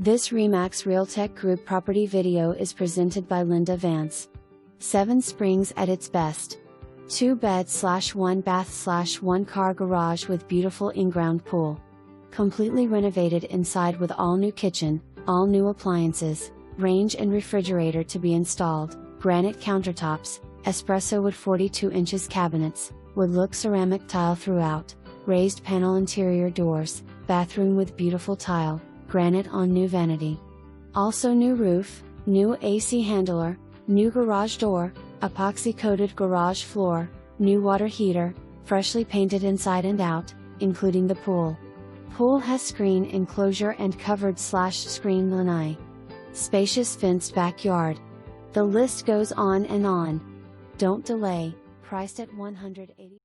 This Remax Realtec Group property video is presented by Linda Vance. 7 Springs at its best. 2-bed/1 bath/1 car garage with beautiful in-ground pool. Completely renovated inside with all new kitchen, all new appliances, range and refrigerator to be installed, granite countertops, espresso wood 42 inches cabinets, wood look ceramic tile throughout, raised panel interior doors, bathroom with beautiful tile, granite on new vanity. Also new roof, new AC handler, new garage door, epoxy coated garage floor, new water heater, freshly painted inside and out, including the pool. Pool has screen enclosure and covered/screen lanai. Spacious fenced backyard. The list goes on and on. Don't delay, priced at $180,000.